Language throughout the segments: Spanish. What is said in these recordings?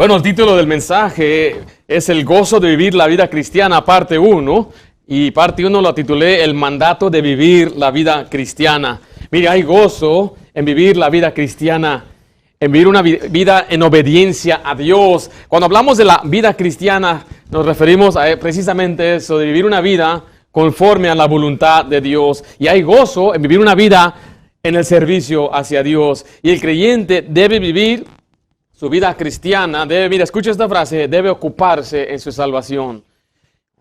Bueno, el título del mensaje es El gozo de vivir la vida cristiana, parte 1. Y parte 1 lo titulé El mandato de vivir la vida cristiana. Mire, hay gozo en vivir la vida cristiana, en vivir una vida en obediencia a Dios. Cuando hablamos de la vida cristiana, nos referimos a precisamente eso, de vivir una vida conforme a la voluntad de Dios. Y hay gozo en vivir una vida en el servicio hacia Dios. Y el creyente debe vivir su vida cristiana, mira, escucha esta frase, debe ocuparse en su salvación.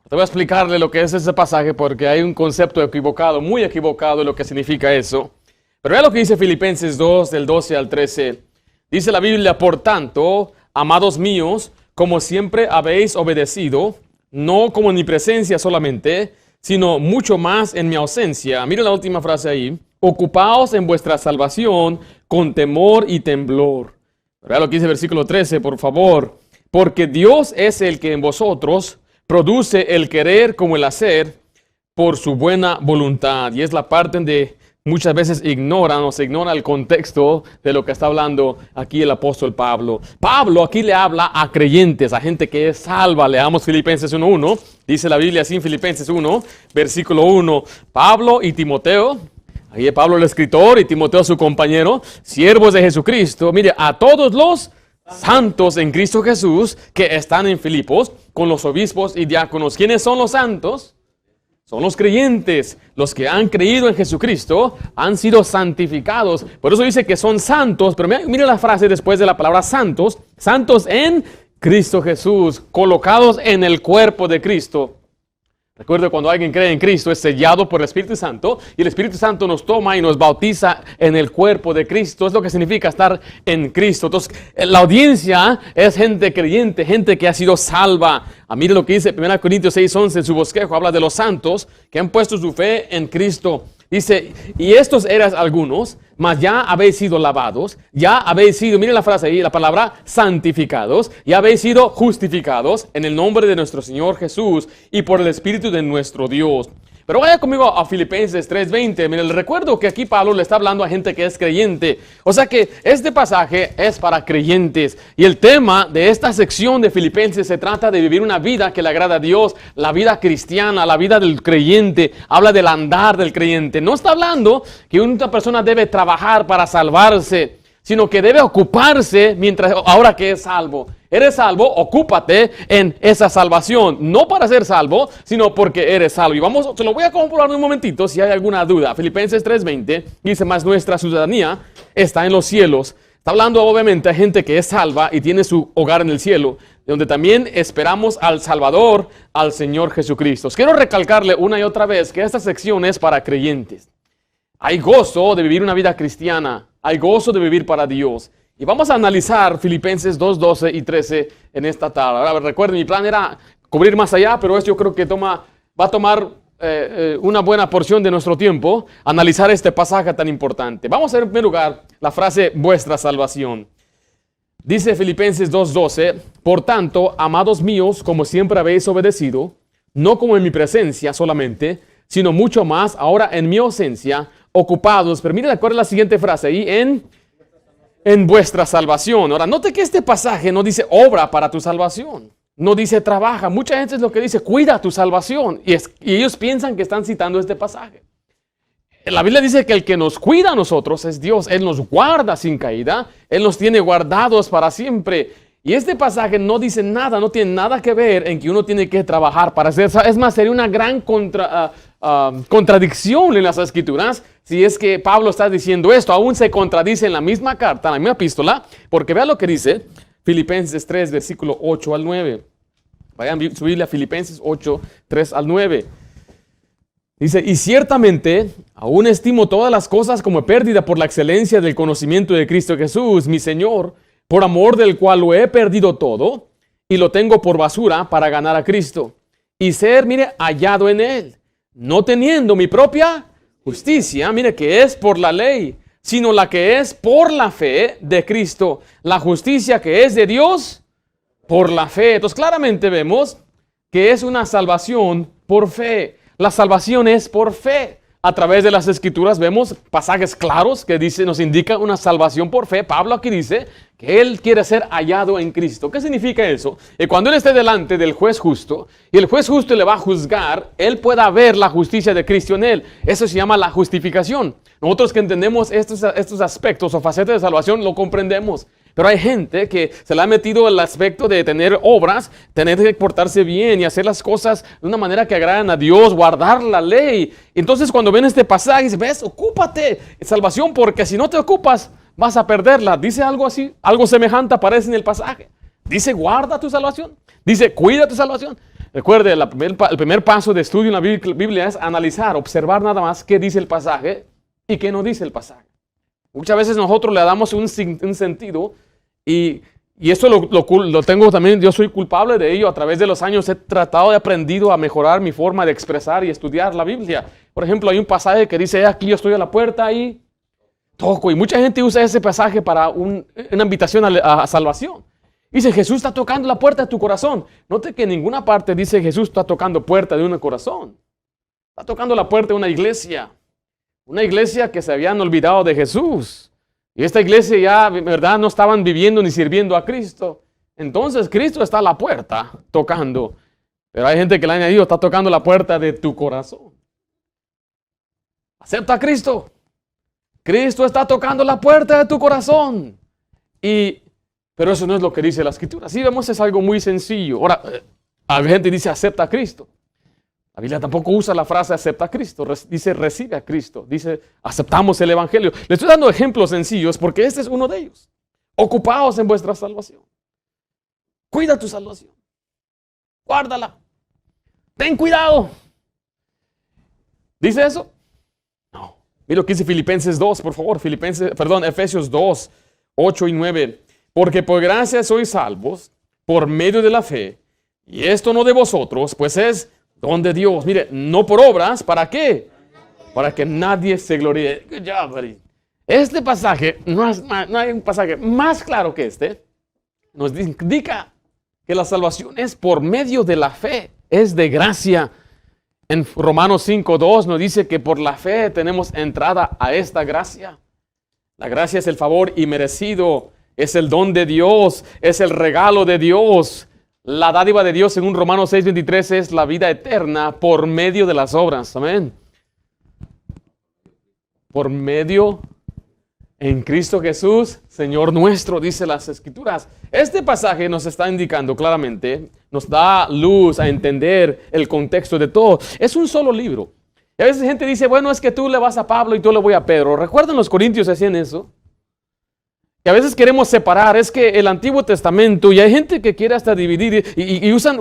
Te voy a explicarle lo que es ese pasaje porque hay un concepto equivocado, muy equivocado de lo que significa eso. Pero vea lo que dice Filipenses 2, del 12 al 13. Dice la Biblia, por tanto, amados míos, como siempre habéis obedecido, no como en mi presencia solamente, sino mucho más en mi ausencia. Mira la última frase ahí. Ocupaos en vuestra salvación con temor y temblor. Vea lo que dice el versículo 13, por favor. Porque Dios es el que en vosotros produce el querer como el hacer por su buena voluntad. Y es la parte donde muchas veces se ignora el contexto de lo que está hablando aquí el apóstol Pablo. Pablo aquí le habla a creyentes, a gente que es salva. Leamos Filipenses 1.1. Dice la Biblia así en Filipenses 1, versículo 1. Pablo y Timoteo. Ahí es Pablo el escritor y Timoteo su compañero, siervos de Jesucristo. Mire, a todos los santos en Cristo Jesús que están en Filipos con los obispos y diáconos. ¿Quiénes son los santos? Son los creyentes, los que han creído en Jesucristo, han sido santificados. Por eso dice que son santos, pero mire la frase después de la palabra santos. Santos en Cristo Jesús, colocados en el cuerpo de Cristo. Recuerda, cuando alguien cree en Cristo es sellado por el Espíritu Santo y el Espíritu Santo nos toma y nos bautiza en el cuerpo de Cristo. Es lo que significa estar en Cristo. Entonces, la audiencia es gente creyente, gente que ha sido salva. Mire lo que dice 1 Corintios 6:11 en su bosquejo. Habla de los santos que han puesto su fe en Cristo. Dice, y estos eras algunos, mas ya habéis sido lavados, ya habéis sido, miren la frase ahí, la palabra santificados, ya habéis sido justificados en el nombre de nuestro Señor Jesús y por el Espíritu de nuestro Dios. Pero vaya conmigo a Filipenses 3:20. Miren, les recuerdo que aquí Pablo le está hablando a gente que es creyente. O sea que este pasaje es para creyentes. Y el tema de esta sección de Filipenses se trata de vivir una vida que le agrada a Dios, la vida cristiana, la vida del creyente. Habla del andar del creyente. No está hablando que una persona debe trabajar para salvarse, sino que debe ocuparse ahora que es salvo. Eres salvo, ocúpate en esa salvación. No para ser salvo, sino porque eres salvo. Y se lo voy a comprobar en un momentito si hay alguna duda. Filipenses 3:20 dice, más nuestra ciudadanía está en los cielos. Está hablando obviamente a gente que es salva y tiene su hogar en el cielo, donde también esperamos al Salvador, al Señor Jesucristo. Quiero recalcarle una y otra vez que esta sección es para creyentes. Hay gozo de vivir una vida cristiana. Hay gozo de vivir para Dios. Y vamos a analizar Filipenses 2:12 y 13 en esta tarde. Ahora, recuerden, mi plan era cubrir más allá, pero esto yo creo que va a tomar una buena porción de nuestro tiempo, analizar este pasaje tan importante. Vamos a ver en primer lugar la frase, vuestra salvación. Dice Filipenses 2:12, por tanto, amados míos, como siempre habéis obedecido, no como en mi presencia solamente, sino mucho más ahora en mi ausencia, ocupados. Pero miren, acuérdense la siguiente frase ahí, en vuestra salvación. Ahora, note que este pasaje no dice obra para tu salvación. No dice trabaja. Mucha gente es lo que dice cuida tu salvación. Y ellos piensan que están citando este pasaje. La Biblia dice que el que nos cuida a nosotros es Dios. Él nos guarda sin caída. Él nos tiene guardados para siempre. Y este pasaje no dice nada, no tiene nada que ver en que uno tiene que trabajar para hacer eso. Es más, sería una gran contradicción en las Escrituras si es que Pablo está diciendo esto. Aún se contradice en la misma carta, en la misma epístola, porque vea lo que dice Filipenses 3, versículo 8 al 9. Vayan a su Biblia, Filipenses 8, 3 al 9. Dice, y ciertamente aún estimo todas las cosas como pérdida por la excelencia del conocimiento de Cristo Jesús, mi Señor, por amor del cual lo he perdido todo y lo tengo por basura para ganar a Cristo y ser, mire, hallado en Él, no teniendo mi propia justicia, mire, que es por la ley, sino la que es por la fe de Cristo, la justicia que es de Dios por la fe. Entonces claramente vemos que es una salvación por fe. La salvación es por fe. a través de las Escrituras vemos pasajes claros que nos indica una salvación por fe. Pablo aquí dice que él quiere ser hallado en Cristo. ¿Qué significa eso? Que cuando él esté delante del juez justo y el juez justo le va a juzgar, él pueda ver la justicia de Cristo en él. Eso se llama la justificación. Nosotros que entendemos estos aspectos o facetas de salvación lo comprendemos. Pero hay gente que se le ha metido el aspecto de tener obras, tener que portarse bien y hacer las cosas de una manera que agradan a Dios, guardar la ley. Entonces cuando ven este pasaje, dicen, ves, ocúpate de salvación, porque si no te ocupas, vas a perderla. Dice algo así, algo semejante aparece en el pasaje. Dice, guarda tu salvación. Dice, cuida tu salvación. Recuerde, el primer paso de estudio en la Biblia es analizar, observar nada más qué dice el pasaje y qué no dice el pasaje. Muchas veces nosotros le damos un sentido y esto lo tengo también, yo soy culpable de ello. A través de los años he tratado, he aprendido a mejorar mi forma de expresar y estudiar la Biblia. Por ejemplo, hay un pasaje que dice, aquí yo estoy a la puerta y toco. Y mucha gente usa ese pasaje para una invitación a salvación. Dice, Jesús está tocando la puerta de tu corazón. Note que en ninguna parte dice Jesús está tocando puerta de un corazón. Está tocando la puerta de una iglesia. Una iglesia que se habían olvidado de Jesús. Y esta iglesia ya, ¿verdad?, no estaban viviendo ni sirviendo a Cristo. Entonces Cristo está a la puerta tocando. Pero hay gente que le ha añadido, está tocando la puerta de tu corazón. Acepta a Cristo. Cristo está tocando la puerta de tu corazón. Pero eso no es lo que dice la Escritura. Sí, vemos, es algo muy sencillo. Ahora, hay gente que dice, acepta a Cristo. La Biblia tampoco usa la frase acepta a Cristo, dice recibe a Cristo, dice aceptamos el Evangelio. Le estoy dando ejemplos sencillos porque este es uno de ellos. Ocupaos en vuestra salvación. Cuida tu salvación. Guárdala. Ten cuidado. ¿Dice eso? No. Mira lo que dice Filipenses 2, por favor. Efesios 2, 8 y 9. Porque por gracia sois salvos por medio de la fe. Y esto no de vosotros, pues es don de Dios. Mire, no por obras. ¿Para qué? Para que nadie se gloríe. Este pasaje, no hay un pasaje más claro que este. Nos indica que la salvación es por medio de la fe. Es de gracia. En Romanos 5:2 nos dice que por la fe tenemos entrada a esta gracia. La gracia es el favor inmerecido. Es el don de Dios. Es el regalo de Dios. La dádiva de Dios, según Romanos 6:23, es la vida eterna por medio de las obras. Amén. Por medio en Cristo Jesús, Señor nuestro, dice las Escrituras. Este pasaje nos está indicando claramente, nos da luz a entender el contexto de todo. Es un solo libro. Y a veces gente dice, bueno, es que tú le vas a Pablo y tú le voy a Pedro. ¿Recuerdan los corintios hacían eso? Y a veces queremos separar, es que el Antiguo Testamento, y hay gente que quiere hasta dividir, y usan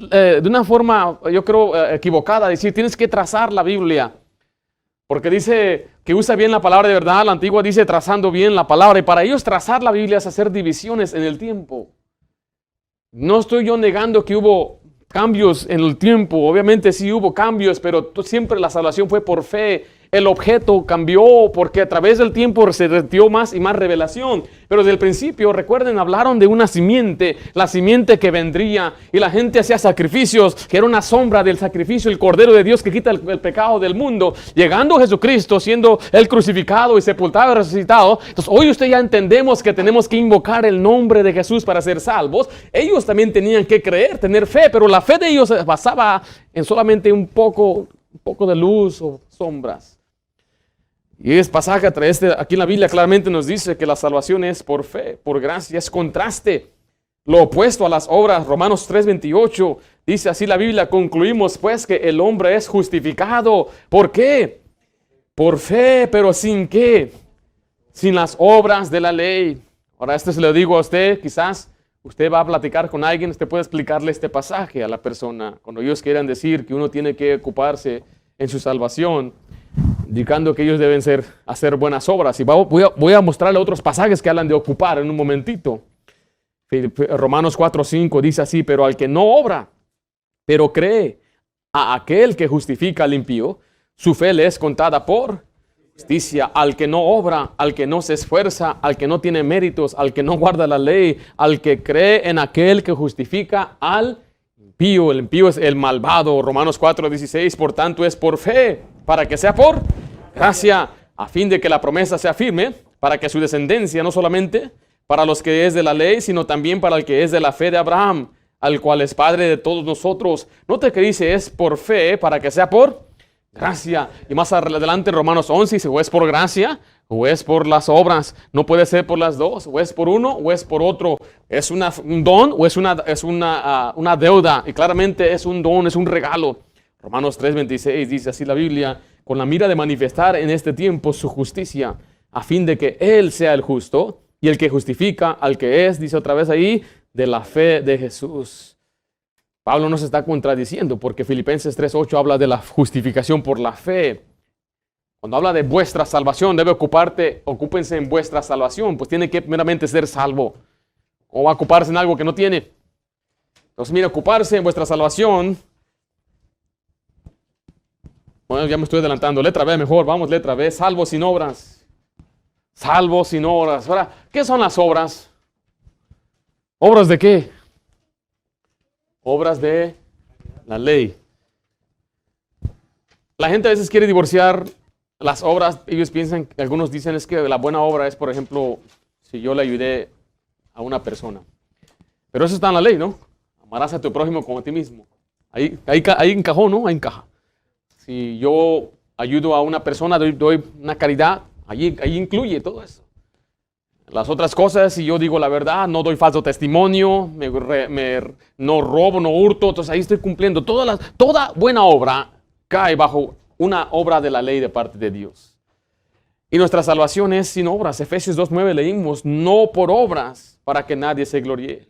de una forma, yo creo, equivocada, decir, tienes que trazar la Biblia. Porque dice que usa bien la palabra de verdad, la Antigua dice trazando bien la palabra, y para ellos trazar la Biblia es hacer divisiones en el tiempo. No estoy yo negando que hubo cambios en el tiempo, obviamente sí hubo cambios, pero siempre la salvación fue por fe. El objeto cambió porque a través del tiempo se dio más y más revelación. Pero desde el principio, recuerden, hablaron de una simiente, la simiente que vendría. Y la gente hacía sacrificios, que era una sombra del sacrificio, el Cordero de Dios que quita el pecado del mundo. Llegando Jesucristo, siendo Él crucificado y sepultado y resucitado. Entonces hoy usted ya entendemos que tenemos que invocar el nombre de Jesús para ser salvos. Ellos también tenían que creer, tener fe, pero la fe de ellos se basaba en solamente un poco de luz o sombras. Y es pasaje aquí en la Biblia claramente nos dice que la salvación es por fe, por gracia, es contraste. Lo opuesto a las obras, Romanos 3:28, dice así la Biblia, concluimos pues que el hombre es justificado. ¿Por qué? Por fe, pero ¿sin qué? Sin las obras de la ley. Ahora esto se lo digo a usted, quizás usted va a platicar con alguien, usted puede explicarle este pasaje a la persona. Cuando ellos quieran decir que uno tiene que ocuparse en su salvación, indicando que ellos deben hacer buenas obras. Y voy a mostrarle otros pasajes que hablan de ocupar en un momentito. Romanos 4:5 dice así, pero al que no obra, pero cree a aquel que justifica al impío, su fe le es contada por justicia. Al que no obra, al que no se esfuerza, al que no tiene méritos, al que no guarda la ley, al que cree en aquel que justifica al impío. impío. El impío es el malvado. Romanos 4:16, por tanto es por fe, para que sea por gracia, a fin de que la promesa sea firme, para que su descendencia no solamente para los que es de la ley, sino también para el que es de la fe de Abraham, al cual es Padre de todos nosotros. Nota que dice es por fe, para que sea por gracia. Y más adelante Romanos 11 dice, o es por gracia o es por las obras. No puede ser por las dos, o es por uno o es por otro. Es un don o es una deuda. Y claramente es un don, es un regalo. Romanos 3:26 dice así la Biblia, con la mira de manifestar en este tiempo su justicia, a fin de que Él sea el justo y el que justifica al que es, dice otra vez ahí, de la fe de Jesús. Pablo no se está contradiciendo porque Filipenses 3:8 habla de la justificación por la fe. Cuando habla de vuestra salvación, debe ocúpense en vuestra salvación, pues tiene que primeramente ser salvo. O va a ocuparse en algo que no tiene. Entonces, mira, ocuparse en vuestra salvación. Bueno, ya me estoy adelantando. Letra B mejor, vamos, letra B. Salvo sin obras. Salvo sin obras. Ahora, ¿qué son las obras? ¿Obras de qué? Obras de la ley. La gente a veces quiere divorciar las obras. Ellos piensan, algunos dicen es que la buena obra es, por ejemplo, si yo le ayudé a una persona. Pero eso está en la ley, ¿no? Amarás a tu prójimo como a ti mismo. Ahí encajó, ¿no? Ahí encaja. Si yo ayudo a una persona, doy una caridad, ahí incluye todo eso. Las otras cosas, si yo digo la verdad, no doy falso testimonio, no robo, no hurto, entonces ahí estoy cumpliendo. Toda buena obra cae bajo una obra de la ley de parte de Dios. Y nuestra salvación es sin obras. Efesios 2:9 leímos, no por obras, para que nadie se gloríe.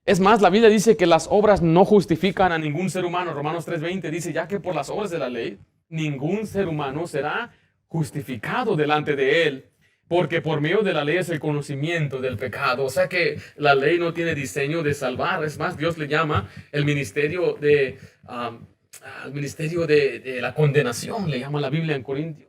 Es más, la Biblia dice que las obras no justifican a ningún ser humano. Romanos 3:20 dice, ya que por las obras de la ley, ningún ser humano será justificado delante de él. Porque por medio de la ley es el conocimiento del pecado. O sea que la ley no tiene diseño de salvar. Es más, Dios le llama el ministerio de la condenación, le llama la Biblia en Corintios.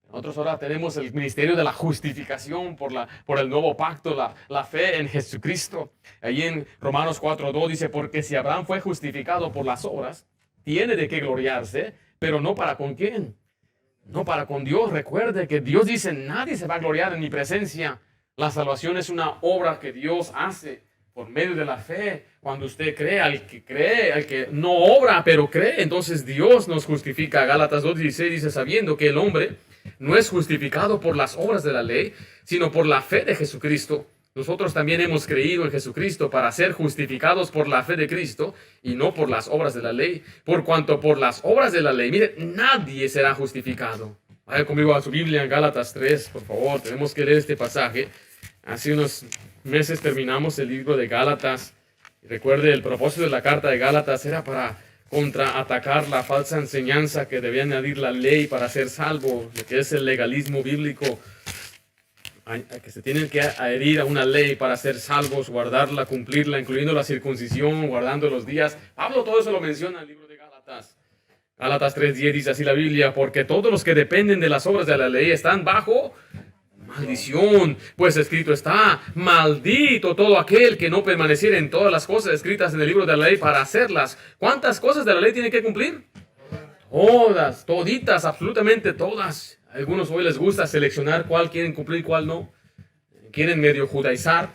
Nosotros ahora tenemos el ministerio de la justificación por el nuevo pacto, la fe en Jesucristo. Ahí en Romanos 4:2 dice, porque si Abraham fue justificado por las obras, tiene de qué gloriarse, pero no para con quién. No para con Dios. Recuerde que Dios dice, nadie se va a gloriar en mi presencia. La salvación es una obra que Dios hace por medio de la fe. Cuando usted cree, al que no obra, pero cree, entonces Dios nos justifica. Gálatas 2:16 dice, sabiendo que el hombre no es justificado por las obras de la ley, sino por la fe de Jesucristo. Nosotros también hemos creído en Jesucristo para ser justificados por la fe de Cristo y no por las obras de la ley. Por cuanto por las obras de la ley, mire, nadie será justificado. Vaya conmigo a su Biblia en Gálatas 3, por favor. Tenemos que leer este pasaje. Hace unos meses terminamos el libro de Gálatas. Recuerde, el propósito de la carta de Gálatas era para contraatacar la falsa enseñanza que debía añadir la ley para ser salvo, lo que es el legalismo bíblico, que se tienen que adherir a una ley para ser salvos, guardarla, cumplirla, incluyendo la circuncisión, guardando los días. Pablo todo eso lo menciona en el libro de Gálatas. Gálatas 3:10 dice así la Biblia, porque todos los que dependen de las obras de la ley están bajo maldición, pues escrito está, maldito todo aquel que no permaneciera en todas las cosas escritas en el libro de la ley para hacerlas. ¿Cuántas cosas de la ley tiene que cumplir? Todas, toditas, absolutamente todas. A algunos hoy les gusta seleccionar cuál quieren cumplir y cuál no. Quieren medio judaizar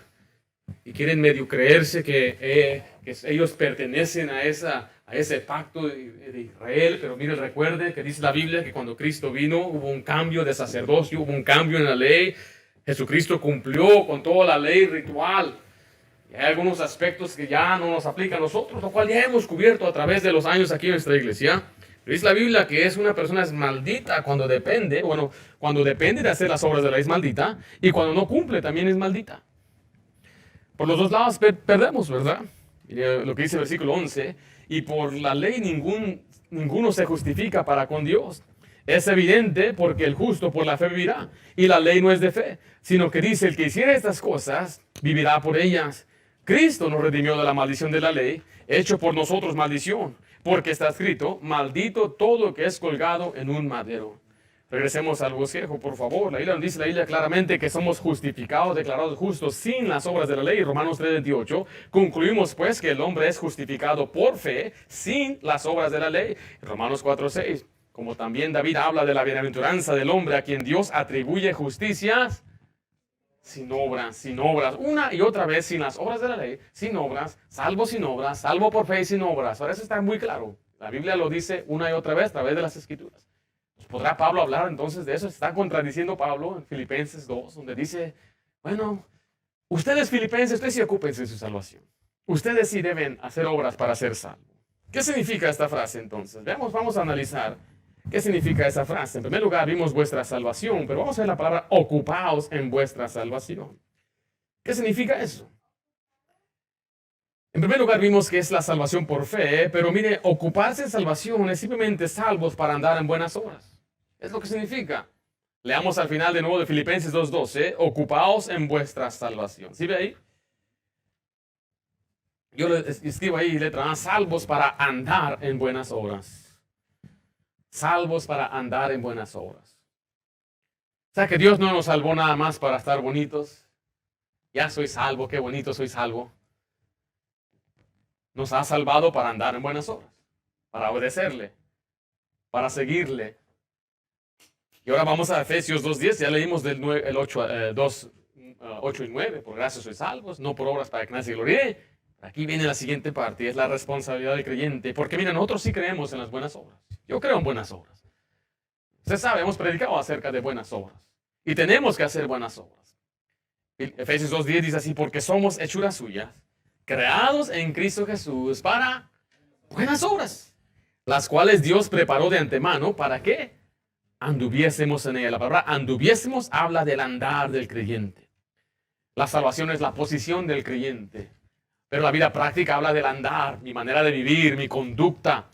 y quieren medio creerse que ellos pertenecen a ese pacto de Israel. Pero mire, recuerde que dice la Biblia que cuando Cristo vino hubo un cambio de sacerdocio, hubo un cambio en la ley. Jesucristo cumplió con toda la ley ritual. Y hay algunos aspectos que ya no nos aplican a nosotros, lo cual ya hemos cubierto a través de los años aquí en nuestra iglesia. Pero dice la Biblia que una persona es maldita cuando depende de hacer las obras de la ley es maldita, y cuando no cumple también es maldita. Por los dos lados perdemos, ¿verdad? Mire lo que dice el versículo 11, y por la ley ninguno se justifica para con Dios. Es evidente porque el justo por la fe vivirá, y la ley no es de fe, sino que dice, el que hiciera estas cosas, vivirá por ellas. Cristo nos redimió de la maldición de la ley, hecho por nosotros maldición, porque está escrito, maldito todo que es colgado en un madero. Regresemos al bosquejo, por favor. La Biblia nos dice la Biblia claramente que somos justificados, declarados justos sin las obras de la ley. Romanos 3:28. Concluimos pues que el hombre es justificado por fe sin las obras de la ley. Romanos 4:6. Como también David habla de la bienaventuranza del hombre a quien Dios atribuye justicias sin obras, una y otra vez, sin las obras de la ley, sin obras, salvo por fe y sin obras. Ahora eso está muy claro. La Biblia lo dice una y otra vez a través de las Escrituras. ¿Podrá Pablo hablar entonces de eso? Está contradiciendo Pablo en Filipenses 2, donde dice, bueno, ustedes filipenses, ustedes sí ocúpense de su salvación. Ustedes sí deben hacer obras para ser salvos. ¿Qué significa esta frase entonces? Vamos a analizar qué significa esa frase. En primer lugar, vimos vuestra salvación, pero vamos a ver la palabra ocupaos en vuestra salvación. ¿Qué significa eso? En primer lugar, vimos que es la salvación por fe, pero mire, ocuparse en salvación es simplemente salvos para andar en buenas obras. Es lo que significa. Leamos al final de nuevo de Filipenses 2:12, ocupaos en vuestra salvación. ¿Sí ve ahí? Yo le escribo ahí letra A, salvos para andar en buenas obras. Salvos para andar en buenas obras. O sea que Dios no nos salvó nada más para estar bonitos. Ya soy salvo, qué bonito soy salvo. Nos ha salvado para andar en buenas obras, para obedecerle, para seguirle. Y ahora vamos a Efesios 2:10, ya leímos del 8 y 9, por gracia sois salvos, no por obras para que nadie se gloríe. Aquí viene la siguiente parte, es la responsabilidad del creyente, porque mira, nosotros sí creemos en las buenas obras. Yo creo en buenas obras. Usted sabe, hemos predicado acerca de buenas obras, y tenemos que hacer buenas obras. Efesios 2:10 dice así, porque somos hechuras suyas, creados en Cristo Jesús para buenas obras, las cuales Dios preparó de antemano, ¿para qué? Anduviésemos en ella. La palabra anduviésemos habla del andar del creyente. La salvación es la posición del creyente. Pero la vida práctica habla del andar, mi manera de vivir, mi conducta.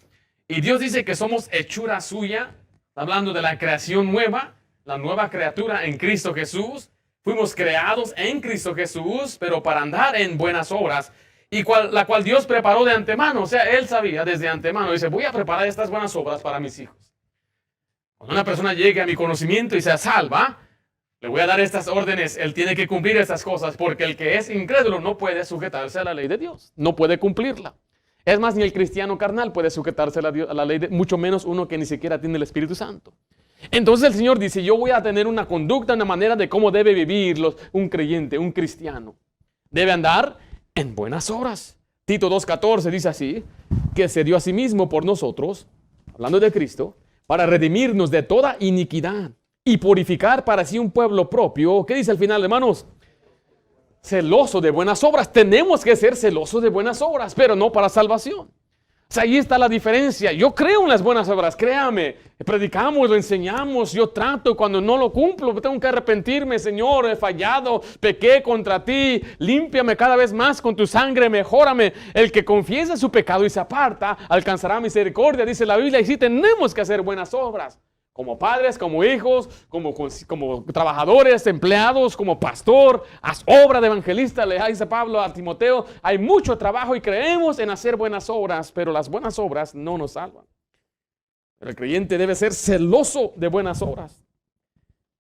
Y Dios dice que somos hechura suya, hablando de la creación nueva, la nueva criatura en Cristo Jesús. Fuimos creados en Cristo Jesús, pero para andar en buenas obras, y la cual Dios preparó de antemano. O sea, Él sabía desde antemano, dice, voy a preparar estas buenas obras para mis hijos. Cuando una persona llegue a mi conocimiento y sea salva, le voy a dar estas órdenes. Él tiene que cumplir estas cosas, porque el que es incrédulo no puede sujetarse a la ley de Dios. No puede cumplirla. Es más, ni el cristiano carnal puede sujetarse a la ley, mucho menos uno que ni siquiera tiene el Espíritu Santo. Entonces el Señor dice, yo voy a tener una conducta, una manera de cómo debe vivir un creyente, un cristiano. Debe andar en buenas obras. Tito 2:14 dice así, que se dio a sí mismo por nosotros, hablando de Cristo, para redimirnos de toda iniquidad y purificar para sí un pueblo propio. ¿Qué dice al final, hermanos? Celoso de buenas obras. Tenemos que ser celosos de buenas obras, pero no para salvación. O sea, ahí está la diferencia. Yo creo en las buenas obras, créame. Predicamos, lo enseñamos, yo trato. Cuando no lo cumplo, tengo que arrepentirme. Señor, he fallado, pequé contra ti. Límpiame cada vez más con tu sangre, mejórame. El que confiesa su pecado y se aparta, alcanzará misericordia, dice la Biblia. Y sí tenemos que hacer buenas obras. Como padres, como hijos, como trabajadores, empleados, como pastor, haz obra de evangelista, le dice Pablo a Timoteo. Hay mucho trabajo y creemos en hacer buenas obras, pero las buenas obras no nos salvan. Pero el creyente debe ser celoso de buenas obras.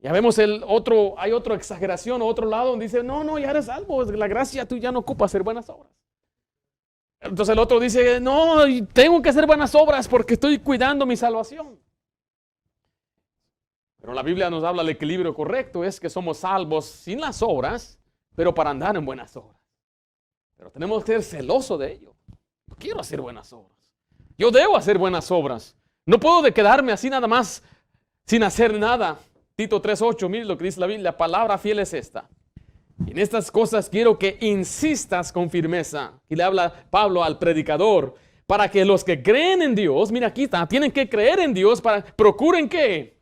Ya vemos hay otra exageración, otro lado donde dice, no, ya eres salvo, la gracia, tú ya no ocupas hacer buenas obras. Entonces el otro dice, no, tengo que hacer buenas obras porque estoy cuidando mi salvación. Pero la Biblia nos habla del equilibrio correcto, es que somos salvos sin las obras, pero para andar en buenas obras. Pero tenemos que ser celosos de ello. Yo quiero hacer buenas obras. Yo debo hacer buenas obras. No puedo quedarme así nada más sin hacer nada. Tito 3:8, mire lo que dice la Biblia, palabra fiel es esta. En estas cosas quiero que insistas con firmeza. Y le habla Pablo al predicador, para que los que creen en Dios, mira aquí está, tienen que creer en Dios, procuren ¿qué?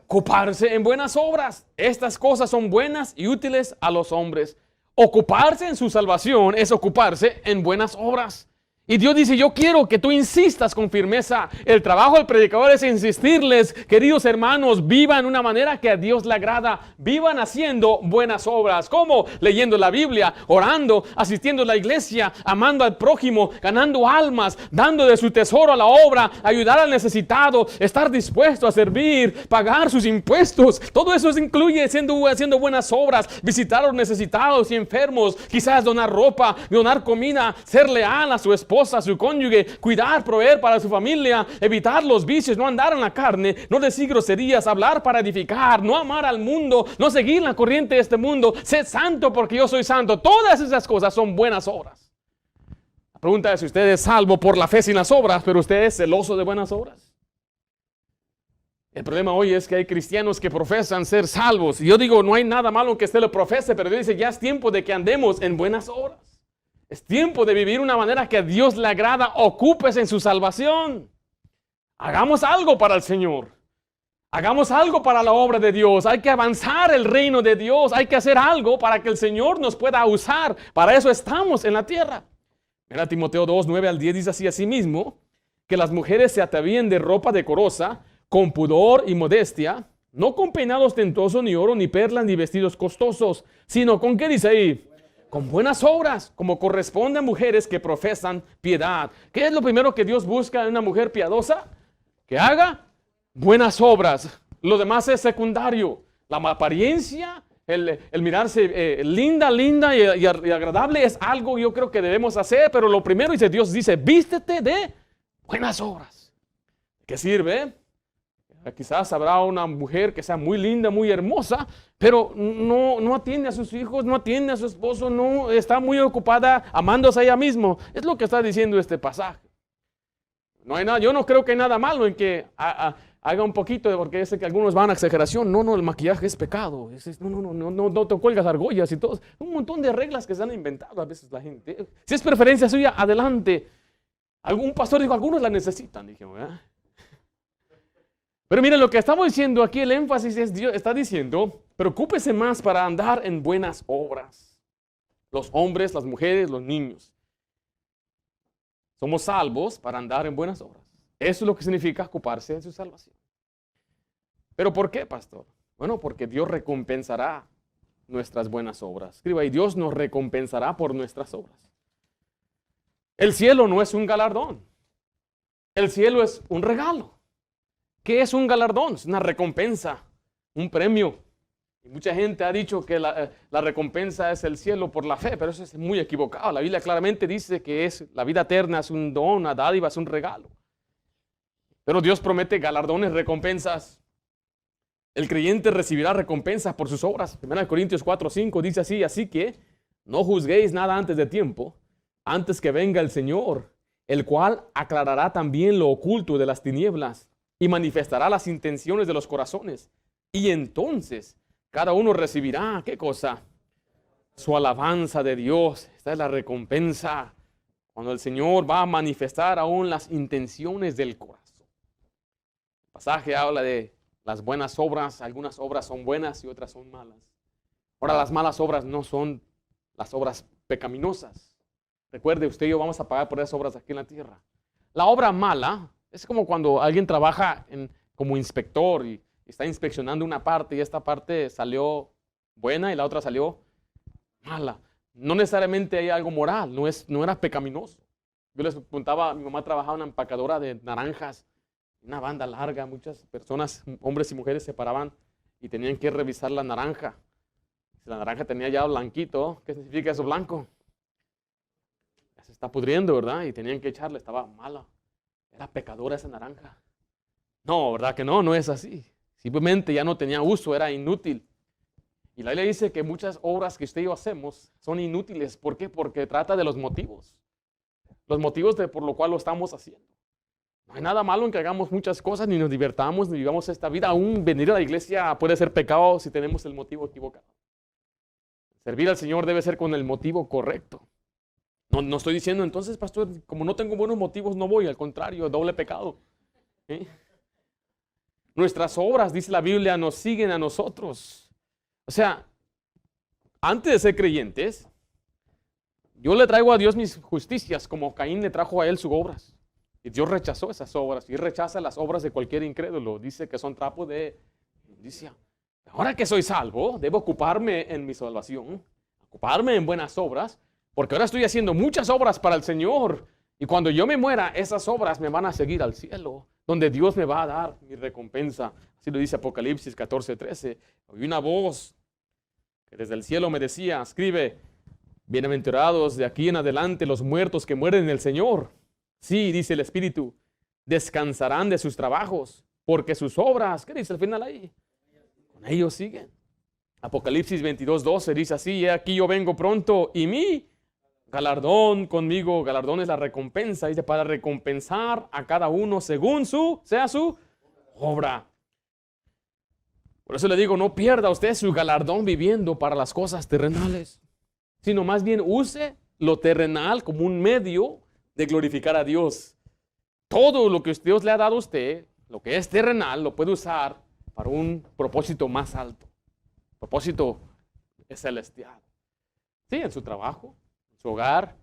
Ocuparse en buenas obras. Estas cosas son buenas y útiles a los hombres. Ocuparse en su salvación es ocuparse en buenas obras. Y Dios dice, yo quiero que tú insistas con firmeza. El trabajo del predicador es insistirles, queridos hermanos, vivan de una manera que a Dios le agrada. Vivan haciendo buenas obras. ¿Cómo? Leyendo la Biblia, orando, asistiendo a la iglesia, amando al prójimo, ganando almas, dando de su tesoro a la obra, ayudar al necesitado, estar dispuesto a servir, pagar sus impuestos. Todo eso incluye haciendo buenas obras, visitar a los necesitados y enfermos, quizás donar ropa, donar comida, ser leal a su esposa, a su cónyuge, cuidar, proveer para su familia, evitar los vicios, no andar en la carne, no decir groserías, hablar para edificar, no amar al mundo, no seguir la corriente de este mundo, ser santo porque yo soy santo. Todas esas cosas son buenas obras. La pregunta es si usted es salvo por la fe sin las obras, pero usted es celoso de buenas obras. El problema hoy es que hay cristianos que profesan ser salvos. Y yo digo, no hay nada malo en que usted lo profese, pero Dios dice, ya es tiempo de que andemos en buenas obras. Es tiempo de vivir de una manera que a Dios le agrada. Ocúpese en su salvación. Hagamos algo para el Señor. Hagamos algo para la obra de Dios. Hay que avanzar el reino de Dios. Hay que hacer algo para que el Señor nos pueda usar. Para eso estamos en la tierra. Mira, Timoteo 2, 9 al 10 dice así: asimismo, que las mujeres se atavíen de ropa decorosa, con pudor y modestia, no con peinados tentosos, ni oro, ni perlas, ni vestidos costosos, sino con, ¿qué dice ahí? Con buenas obras, como corresponde a mujeres que profesan piedad. ¿Qué es lo primero que Dios busca en una mujer piadosa? Que haga buenas obras. Lo demás es secundario. La apariencia, el mirarse linda y agradable es algo yo creo que debemos hacer, pero lo primero Dios dice, vístete de buenas obras. ¿Qué sirve? Quizás habrá una mujer que sea muy linda, muy hermosa, pero no atiende a sus hijos, no atiende a su esposo, no está muy ocupada amándose a ella misma. Es lo que está diciendo este pasaje. No hay nada, yo no creo que hay nada malo en que haga un poquito, porque yo sé que algunos van a exageración. No, el maquillaje es pecado. No te cuelgas argollas y todo. Un montón de reglas que se han inventado a veces la gente. Si es preferencia suya, adelante. Algún pastor dijo, algunos la necesitan. Dije, ¿verdad? Pero miren, lo que estamos diciendo aquí, el énfasis es, Dios está diciendo, preocúpese más para andar en buenas obras. Los hombres, las mujeres, los niños. Somos salvos para andar en buenas obras. Eso es lo que significa ocuparse de su salvación. ¿Pero por qué, pastor? Bueno, porque Dios recompensará nuestras buenas obras. Escriba ahí, Dios nos recompensará por nuestras obras. El cielo no es un galardón. El cielo es un regalo. ¿Qué es un galardón? Es una recompensa, un premio. Y mucha gente ha dicho que la recompensa es el cielo por la fe, pero eso es muy equivocado. La Biblia claramente dice que la vida eterna es un don, una dádiva, es un regalo. Pero Dios promete galardones, recompensas. El creyente recibirá recompensas por sus obras. 1 Corintios 4:5 dice así: así que no juzguéis nada antes de tiempo, antes que venga el Señor, el cual aclarará también lo oculto de las tinieblas y manifestará las intenciones de los corazones. Y entonces cada uno recibirá, ¿qué cosa? Su alabanza de Dios. Esta es la recompensa. Cuando el Señor va a manifestar aún las intenciones del corazón. El pasaje habla de las buenas obras. Algunas obras son buenas y otras son malas. Ahora, las malas obras no son las obras pecaminosas. Recuerde, usted y yo vamos a pagar por esas obras aquí en la tierra. La obra mala es como cuando alguien trabaja como inspector y está inspeccionando una parte y esta parte salió buena y la otra salió mala. No necesariamente hay algo moral, no era pecaminoso. Yo les contaba, mi mamá trabajaba en una empacadora de naranjas, una banda larga, muchas personas, hombres y mujeres se paraban y tenían que revisar la naranja. Si la naranja tenía ya blanquito, ¿qué significa eso blanco? Se está pudriendo, ¿verdad? Y tenían que echarle, estaba mala. Era pecadora esa naranja. No, ¿verdad que no? No es así. Simplemente ya no tenía uso, era inútil. Y la Biblia dice que muchas obras que usted y yo hacemos son inútiles. ¿Por qué? Porque trata de los motivos. Los motivos por lo cual lo estamos haciendo. No hay nada malo en que hagamos muchas cosas, ni nos divertamos, ni vivamos esta vida. Aún venir a la iglesia puede ser pecado si tenemos el motivo equivocado. Servir al Señor debe ser con el motivo correcto. No estoy diciendo, entonces, pastor, como no tengo buenos motivos, no voy. Al contrario, doble pecado. ¿Sí? Nuestras obras, dice la Biblia, nos siguen a nosotros. O sea, antes de ser creyentes, Yo le traigo a Dios mis justicias como Caín le trajo a él sus obras. Y Dios rechazó esas obras y rechaza las obras de cualquier incrédulo. Dice que son trapos de inmundicia. Ahora que soy salvo, debo ocuparme en mi salvación, ocuparme en buenas obras, porque ahora estoy haciendo muchas obras para el Señor. Y cuando yo me muera, esas obras me van a seguir al cielo, donde Dios me va a dar mi recompensa. Así lo dice Apocalipsis 14:13. Oí una voz que desde el cielo me decía, escribe, bienaventurados de aquí en adelante los muertos que mueren en el Señor. Sí, dice el Espíritu, descansarán de sus trabajos, porque sus obras, ¿qué dice al final ahí? Con ellos siguen. Apocalipsis 22:12 dice así, he aquí yo vengo pronto y mi galardón conmigo, galardón es la recompensa, dice, para recompensar a cada uno según sea su obra. Por eso le digo, no pierda usted su galardón viviendo para las cosas terrenales, sino más bien use lo terrenal como un medio de glorificar a Dios. Todo lo que Dios le ha dado a usted, lo que es terrenal, lo puede usar para un propósito más alto. Propósito celestial. Sí, en su trabajo, en su hogar.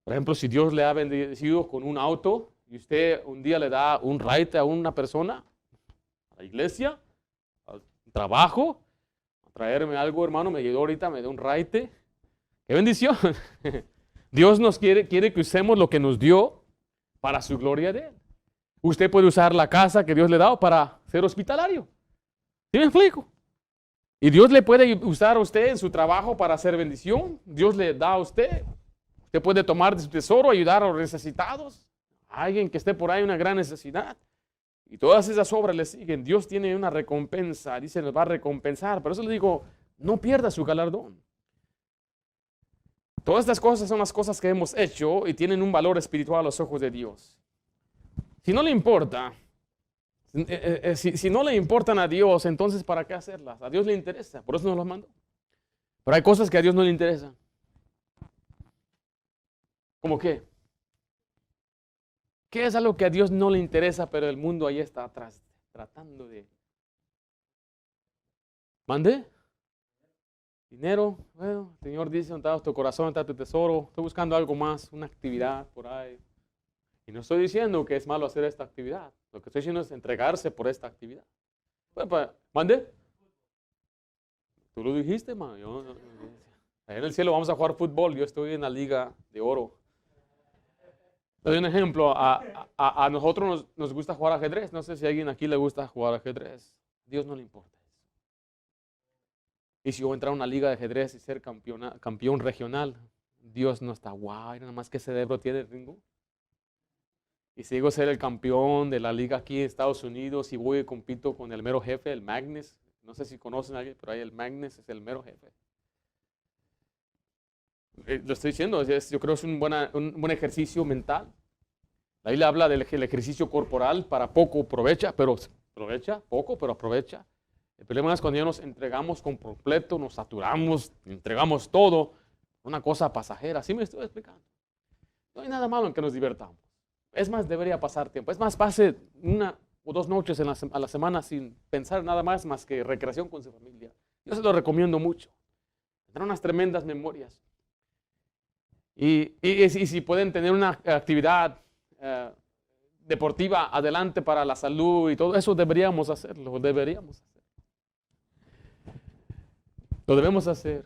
Por ejemplo, si Dios le ha bendecido con un auto y usted un día le da un ride a una persona, a la iglesia, al trabajo, a traerme algo, hermano, me llegó ahorita, me dio un ride. ¡Qué bendición! Dios nos quiere que usemos lo que nos dio para su gloria de Él. Usted puede usar la casa que Dios le ha dado para ser hospitalario. ¿Sí me explico? Y Dios le puede usar a usted en su trabajo para hacer bendición. Dios le da a usted. Usted puede tomar de su tesoro, ayudar a los necesitados. A alguien que esté por ahí en una gran necesidad. Y todas esas obras le siguen. Dios tiene una recompensa. Dice, nos va a recompensar. Por eso le digo, no pierda su galardón. Todas estas cosas son las cosas que hemos hecho y tienen un valor espiritual a los ojos de Dios. Si no le importa, si no le importan a Dios, entonces ¿para qué hacerlas? A Dios le interesa, por eso nos los mandó. Pero hay cosas que a Dios no le interesan. ¿Cómo qué? ¿Qué es algo que a Dios no le interesa, pero el mundo ahí está atrás, tratando de... ¿Mande? Dinero, bueno, el Señor dice, ¿dónde está tu corazón, dónde está tu tesoro? Estoy buscando algo más, una actividad por ahí. Y no estoy diciendo que es malo hacer esta actividad. Lo que estoy diciendo es entregarse por esta actividad. Bueno, ¿mande? Tú lo dijiste, man. Allá en el cielo vamos a jugar fútbol. Yo estoy en la Liga de Oro. Le doy un ejemplo. A nosotros nos gusta jugar ajedrez. No sé si a alguien aquí le gusta jugar ajedrez. A Dios no le importa. Y si yo entrar a una liga de ajedrez y ser campeón regional, Dios no está guay, nada más que cerebro tiene Ringo. Y si llego a ser el campeón de la liga aquí en Estados Unidos y voy y compito con el mero jefe, el Magnus, no sé si conocen a alguien, pero ahí el Magnus es el mero jefe. Lo estoy diciendo, yo creo que es un buen ejercicio mental. La Biblia habla del ejercicio corporal, para poco aprovecha, pero aprovecha. El problema es cuando ya nos entregamos con completo, nos saturamos, entregamos todo, una cosa pasajera. Así me estoy explicando. No hay nada malo en que nos divertamos. Es más, debería pasar tiempo. Es más, pase 1 o 2 noches a la semana sin pensar nada más que recreación con su familia. Yo se lo recomiendo mucho. Tendrán unas tremendas memorias. Y si pueden tener una actividad deportiva adelante para la salud y todo eso, deberíamos hacerlo, Lo debemos hacer.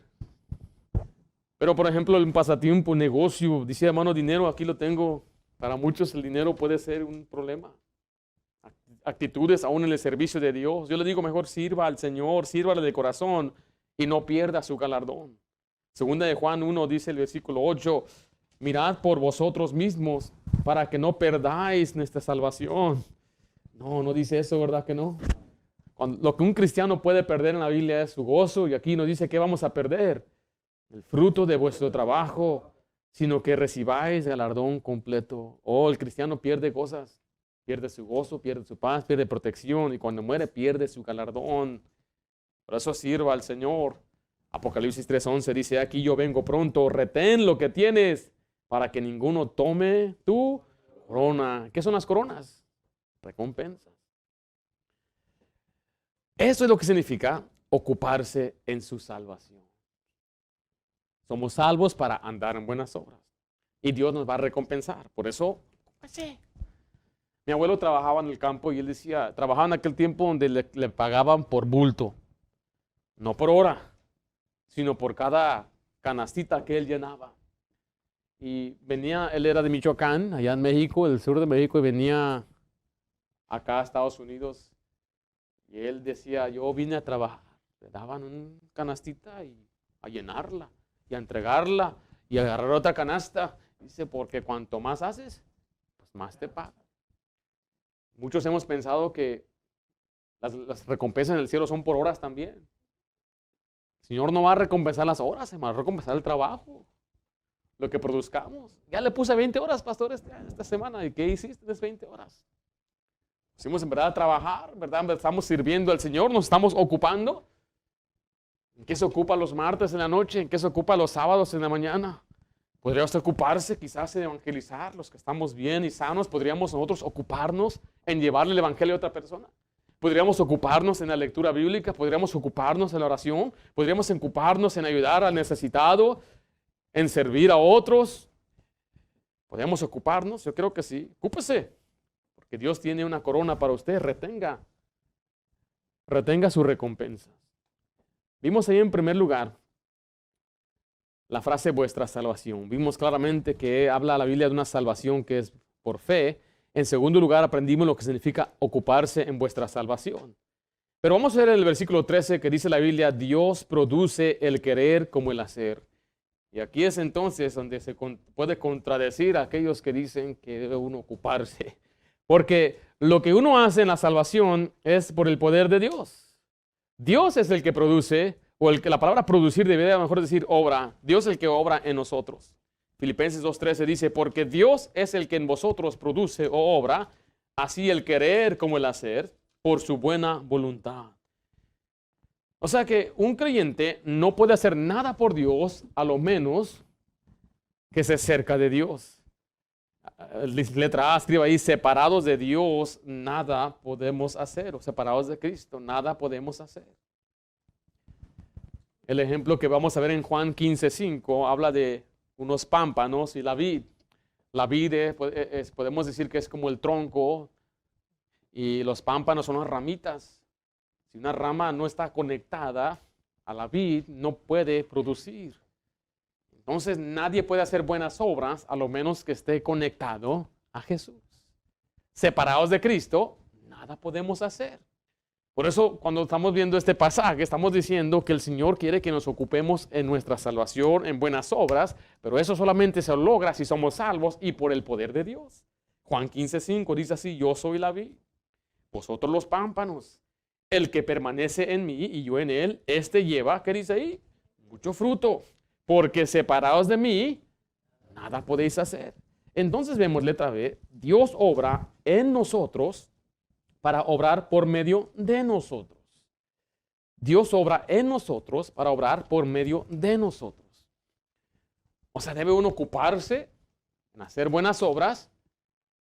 Pero, por ejemplo, un pasatiempo, un negocio, dice hermano, dinero, aquí lo tengo. Para muchos el dinero puede ser un problema. Actitudes aún en el servicio de Dios. Yo le digo, mejor sirva al Señor, sírvale de corazón y no pierda su galardón. Segunda de Juan 1 dice el versículo 8, mirad por vosotros mismos para que no perdáis nuestra salvación. No dice eso, ¿verdad que no? Lo que un cristiano puede perder en la Biblia es su gozo, y aquí nos dice que vamos a perder el fruto de vuestro trabajo, sino que recibáis galardón completo. El cristiano pierde cosas, pierde su gozo, pierde su paz, pierde protección, y cuando muere pierde su galardón. Por eso sirva al Señor. Apocalipsis 3:11 dice, aquí yo vengo pronto, retén lo que tienes para que ninguno tome tu corona. ¿Qué son las coronas? Recompensas. Eso es lo que significa ocuparse en su salvación. Somos salvos para andar en buenas obras. Y Dios nos va a recompensar. Por eso, pues sí. Mi abuelo trabajaba en el campo y él decía, trabajaba en aquel tiempo donde le pagaban por bulto. No por hora, sino por cada canastita que él llenaba. Y venía, él era de Michoacán, allá en México, el sur de México, y venía acá a Estados Unidos. Y él decía, yo vine a trabajar. Le daban una canastita y a llenarla, y a entregarla, y a agarrar otra canasta. Dice, porque cuanto más haces, pues más te pagan. Muchos hemos pensado que las recompensas en el cielo son por horas también. El Señor no va a recompensar las horas, se va a recompensar el trabajo, lo que produzcamos. Ya le puse 20 horas, pastor, esta semana. ¿Y qué hiciste en esas 20 horas? Pusimos en verdad a trabajar, ¿verdad? Estamos sirviendo al Señor, nos estamos ocupando. ¿En qué se ocupa los martes en la noche? ¿En qué se ocupa los sábados en la mañana? ¿Podría usted ocuparse quizás en evangelizar? Los que estamos bien y sanos, ¿podríamos nosotros ocuparnos en llevarle el evangelio a otra persona? ¿Podríamos ocuparnos en la lectura bíblica? ¿Podríamos ocuparnos en la oración? ¿Podríamos ocuparnos en ayudar al necesitado? ¿En servir a otros? ¿Podríamos ocuparnos? Yo creo que sí. Ocúpese, porque Dios tiene una corona para usted. Retenga su recompensa. Vimos ahí en primer lugar la frase vuestra salvación. Vimos claramente que habla la Biblia de una salvación que es por fe. En segundo lugar, aprendimos lo que significa ocuparse en vuestra salvación. Pero vamos a ver el versículo 13 que dice la Biblia, Dios produce el querer como el hacer. Y aquí es entonces donde se puede contradecir a aquellos que dicen que debe uno ocuparse. Porque lo que uno hace en la salvación es por el poder de Dios. Dios es el que produce, o la palabra producir debería mejor decir obra. Dios es el que obra en nosotros. Filipenses 2:13 dice, porque Dios es el que en vosotros produce o obra, así el querer como el hacer, por su buena voluntad. O sea que un creyente no puede hacer nada por Dios, a lo menos que se cerca de Dios. Letra A, escriba ahí, separados de Dios, nada podemos hacer. O separados de Cristo, nada podemos hacer. El ejemplo que vamos a ver en Juan 15:5 habla de unos pámpanos y la vid. La vid podemos decir que es como el tronco y los pámpanos son las ramitas. Si una rama no está conectada a la vid, no puede producir. Entonces nadie puede hacer buenas obras a lo menos que esté conectado a Jesús. Separados de Cristo, nada podemos hacer. Por eso cuando estamos viendo este pasaje, estamos diciendo que el Señor quiere que nos ocupemos en nuestra salvación, en buenas obras, pero eso solamente se logra si somos salvos y por el poder de Dios. Juan 15:5 dice así, yo soy la vid, vosotros los pámpanos. El que permanece en mí y yo en él, este lleva, ¿qué dice ahí? Mucho fruto. Porque separados de mí, nada podéis hacer. Entonces vemos letra B, Dios obra en nosotros para obrar por medio de nosotros. Dios obra en nosotros para obrar por medio de nosotros. O sea, debe uno ocuparse en hacer buenas obras,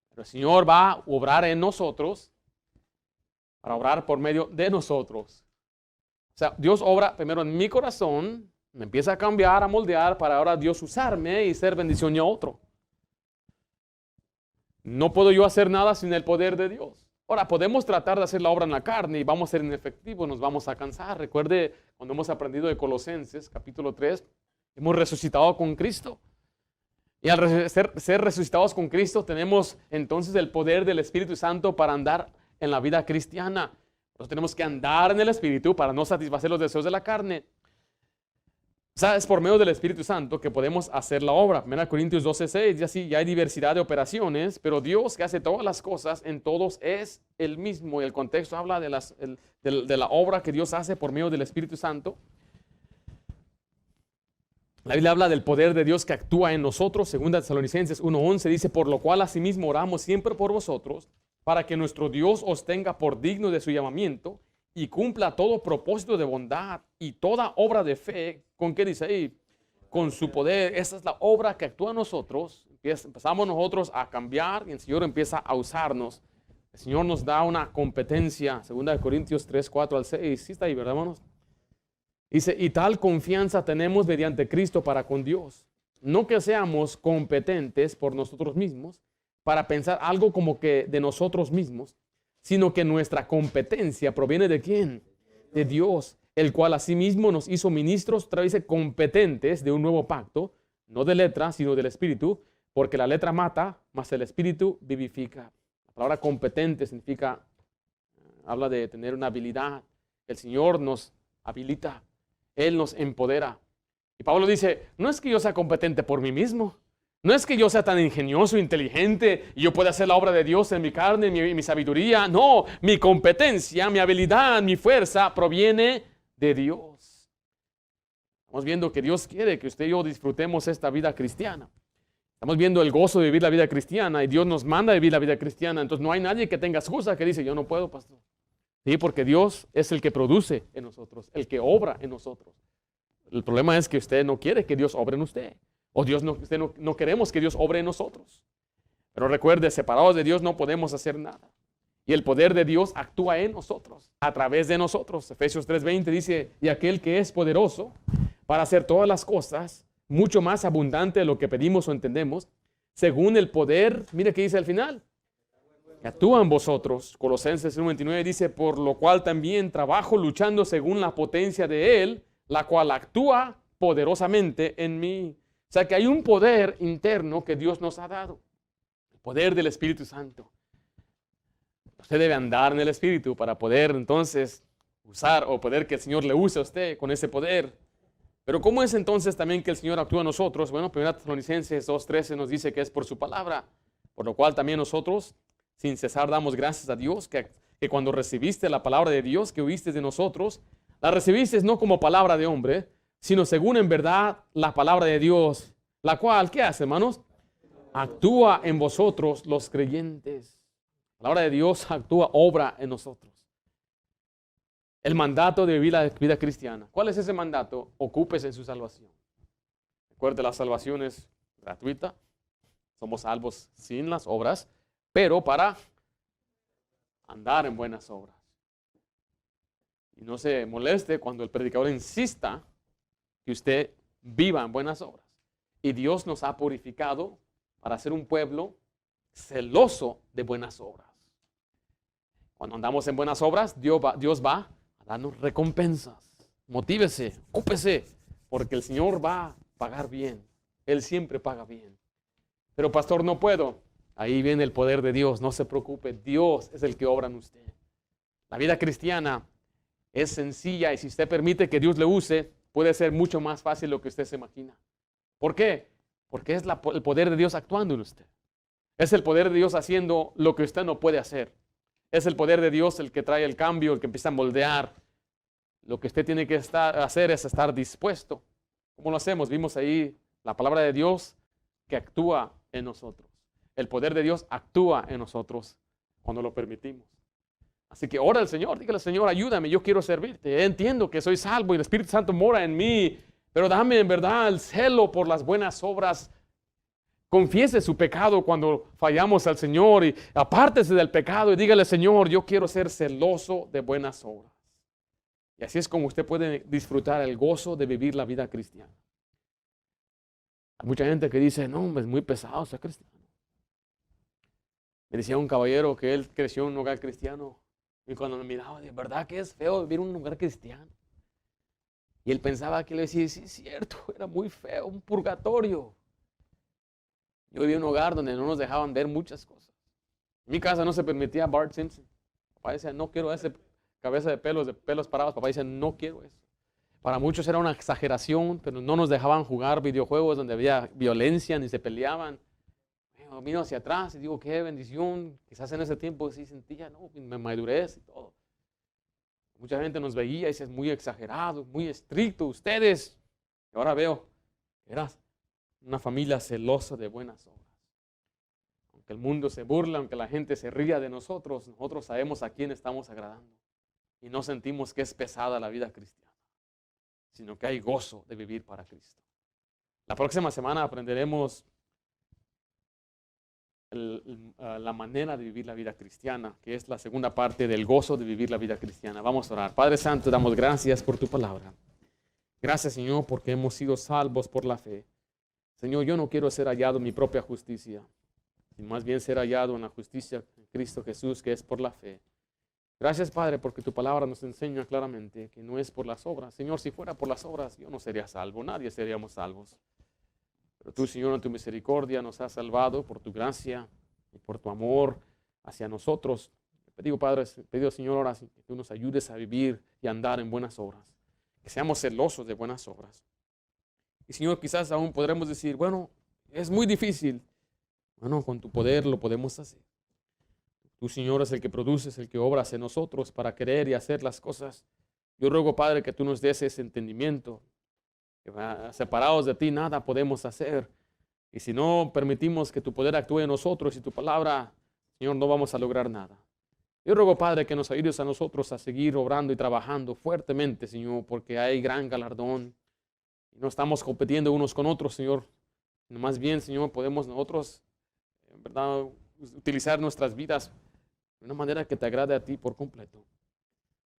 pero el Señor va a obrar en nosotros para obrar por medio de nosotros. O sea, Dios obra primero en mi corazón, me empieza a cambiar, a moldear para ahora Dios usarme y ser bendición a otro. No puedo yo hacer nada sin el poder de Dios. Ahora, podemos tratar de hacer la obra en la carne y vamos a ser inefectivos, nos vamos a cansar. Recuerde cuando hemos aprendido de Colosenses, capítulo 3, hemos resucitado con Cristo. Y al ser resucitados con Cristo, tenemos entonces el poder del Espíritu Santo para andar en la vida cristiana. Nosotros tenemos que andar en el Espíritu para no satisfacer los deseos de la carne. O sea, es por medio del Espíritu Santo que podemos hacer la obra. 1 Corintios 12:6, ya sí, ya hay diversidad de operaciones, pero Dios que hace todas las cosas en todos es el mismo. Y el contexto habla de la obra que Dios hace por medio del Espíritu Santo. La Biblia habla del poder de Dios que actúa en nosotros. 2 Tesalonicenses 1:11 dice, por lo cual asimismo oramos siempre por vosotros, para que nuestro Dios os tenga por digno de su llamamiento y cumpla todo propósito de bondad y toda obra de fe. ¿Con qué dice ahí? Con su poder. Esa es la obra que actúa en nosotros. Empezamos nosotros a cambiar y el Señor empieza a usarnos. El Señor nos da una competencia. 2 Corintios 3:4-6. Sí está ahí, ¿verdad, hermanos? Dice, y tal confianza tenemos mediante Cristo para con Dios. No que seamos competentes por nosotros mismos para pensar algo como que de nosotros mismos, sino que nuestra competencia proviene ¿de quién? De Dios, el cual asimismo nos hizo ministros, dice, competentes de un nuevo pacto, no de letra, sino del Espíritu, porque la letra mata, mas el Espíritu vivifica. La palabra competente significa, habla de tener una habilidad. El Señor nos habilita, Él nos empodera. Y Pablo dice, no es que yo sea competente por mí mismo, no es que yo sea tan ingenioso, inteligente, y yo pueda hacer la obra de Dios en mi carne, en mi sabiduría. No, mi competencia, mi habilidad, mi fuerza proviene de Dios. Estamos viendo que Dios quiere que usted y yo disfrutemos esta vida cristiana. Estamos viendo el gozo de vivir la vida cristiana y Dios nos manda a vivir la vida cristiana. Entonces no hay nadie que tenga excusa que dice, yo no puedo, pastor. Sí, porque Dios es el que produce en nosotros, el que obra en nosotros. El problema es que usted no quiere que Dios obre en usted. O usted no queremos que Dios obre en nosotros. Pero recuerde, separados de Dios no podemos hacer nada. Y el poder de Dios actúa en nosotros, a través de nosotros. Efesios 3:20 dice, y aquel que es poderoso para hacer todas las cosas, mucho más abundante de lo que pedimos o entendemos, según el poder, mire qué dice al final, que actúa en vosotros. Colosenses 1:29 dice, por lo cual también trabajo luchando según la potencia de Él, la cual actúa poderosamente en mí. O sea que hay un poder interno que Dios nos ha dado. El poder del Espíritu Santo. Usted debe andar en el Espíritu para poder entonces usar o poder que el Señor le use a usted con ese poder. Pero ¿cómo es entonces también que el Señor actúa en nosotros? Bueno, 1 Tesalonicenses 2:13 nos dice que es por su palabra. Por lo cual también nosotros, sin cesar, damos gracias a Dios que cuando recibiste la palabra de Dios que oíste de nosotros, la recibiste no como palabra de hombre, sino según en verdad la palabra de Dios, la cual, ¿qué hace, hermanos? Actúa en vosotros los creyentes. La palabra de Dios actúa, obra en nosotros. El mandato de vivir la vida cristiana. ¿Cuál es ese mandato? Ocúpese en su salvación. Recuerde, la salvación es gratuita. Somos salvos sin las obras, pero para andar en buenas obras. Y no se moleste cuando el predicador insista que usted viva en buenas obras. Y Dios nos ha purificado para ser un pueblo celoso de buenas obras. Cuando andamos en buenas obras, Dios va a darnos recompensas. Motívese, ocúpese, porque el Señor va a pagar bien. Él siempre paga bien. Pero pastor, no puedo. Ahí viene el poder de Dios, no se preocupe. Dios es el que obra en usted. La vida cristiana es sencilla y si usted permite que Dios le use, puede ser mucho más fácil de lo que usted se imagina. ¿Por qué? Porque es el poder de Dios actuando en usted. Es el poder de Dios haciendo lo que usted no puede hacer. Es el poder de Dios el que trae el cambio, el que empieza a moldear. Lo que usted tiene que hacer es estar dispuesto. ¿Cómo lo hacemos? Vimos ahí la palabra de Dios que actúa en nosotros. El poder de Dios actúa en nosotros cuando lo permitimos. Así que ora al Señor, dígale, Señor, ayúdame, yo quiero servirte. Entiendo que soy salvo y el Espíritu Santo mora en mí, pero dame en verdad el celo por las buenas obras. Confiese su pecado cuando fallamos al Señor y apártese del pecado y dígale, Señor, yo quiero ser celoso de buenas obras. Y así es como usted puede disfrutar el gozo de vivir la vida cristiana. Hay mucha gente que dice, no, es muy pesado ser cristiano. Me decía un caballero que él creció en un hogar cristiano y cuando me miraba, de verdad que es feo vivir en un hogar cristiano. Y él pensaba que le decía, sí, es cierto, era muy feo, un purgatorio. Yo vivía en un hogar donde no nos dejaban ver muchas cosas. En mi casa no se permitía Bart Simpson. Papá decía, no quiero ese cabeza de pelos parados. Papá decía, no quiero eso. Para muchos era una exageración, pero no nos dejaban jugar videojuegos donde había violencia ni se peleaban. Miro hacia atrás y digo, qué bendición. Quizás en ese tiempo sí sentía, no, me madurez y todo. Mucha gente nos veía y dice, es muy exagerado, muy estricto ustedes. Y ahora veo, eras una familia celosa de buenas obras. Aunque el mundo se burla, aunque la gente se ría de nosotros, nosotros sabemos a quién estamos agradando. Y no sentimos que es pesada la vida cristiana, sino que hay gozo de vivir para Cristo. La próxima semana aprenderemos la manera de vivir la vida cristiana, que es la segunda parte del gozo de vivir la vida cristiana. Vamos a orar. Padre Santo, damos gracias por tu palabra. Gracias, Señor, porque hemos sido salvos por la fe. Señor, yo no quiero ser hallado en mi propia justicia, sino más bien ser hallado en la justicia de Cristo Jesús, que es por la fe. Gracias, Padre, porque tu palabra nos enseña claramente que no es por las obras. Señor, si fuera por las obras, yo no sería salvo, nadie seríamos salvos. Pero tú, Señor, en tu misericordia nos has salvado por tu gracia y por tu amor hacia nosotros. Te digo, Padre, te digo, Señor, ahora que tú nos ayudes a vivir y andar en buenas obras. Que seamos celosos de buenas obras. Y, Señor, quizás aún podremos decir, bueno, es muy difícil. Bueno, con tu poder lo podemos hacer. Tú, Señor, es el que produces, el que obras en nosotros para querer y hacer las cosas. Yo ruego, Padre, que tú nos des ese entendimiento. Que separados de ti nada podemos hacer. Y si no permitimos que tu poder actúe en nosotros y tu palabra, Señor, no vamos a lograr nada. Yo ruego, Padre, que nos ayudes a nosotros a seguir obrando y trabajando fuertemente, Señor, porque hay gran galardón. Y no estamos compitiendo unos con otros, Señor. Más bien, Señor, podemos nosotros, en verdad, utilizar nuestras vidas de una manera que te agrade a ti por completo.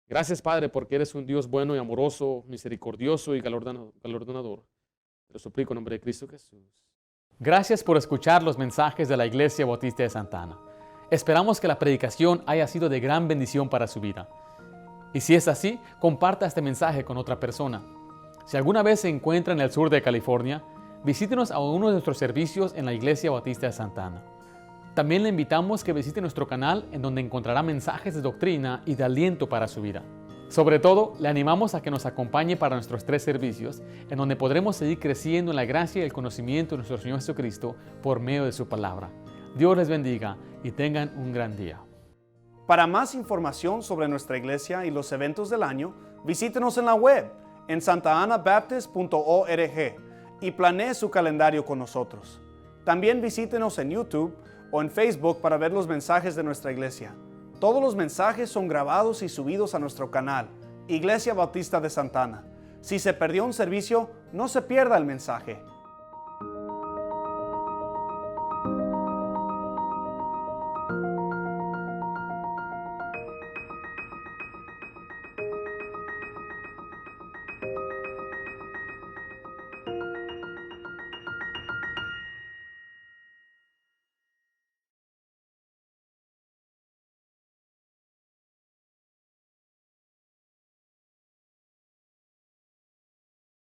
Gracias, Padre, porque eres un Dios bueno y amoroso, misericordioso y galardonador. Te lo suplico en nombre de Cristo Jesús. Gracias por escuchar los mensajes de la Iglesia Bautista de Santa Ana. Esperamos que la predicación haya sido de gran bendición para su vida. Y si es así, comparta este mensaje con otra persona. Si alguna vez se encuentra en el sur de California, visítenos a uno de nuestros servicios en la Iglesia Bautista de Santa Ana. También le invitamos que visite nuestro canal, en donde encontrará mensajes de doctrina y de aliento para su vida. Sobre todo, le animamos a que nos acompañe para nuestros 3 servicios, en donde podremos seguir creciendo en la gracia y el conocimiento de nuestro Señor Jesucristo por medio de su palabra. Dios les bendiga y tengan un gran día. Para más información sobre nuestra iglesia y los eventos del año, visítenos en la web en santaanabaptist.org y planee su calendario con nosotros. También visítenos en YouTube o en Facebook para ver los mensajes de nuestra iglesia. Todos los mensajes son grabados y subidos a nuestro canal, Iglesia Bautista de Santa Ana. Si se perdió un servicio, no se pierda el mensaje.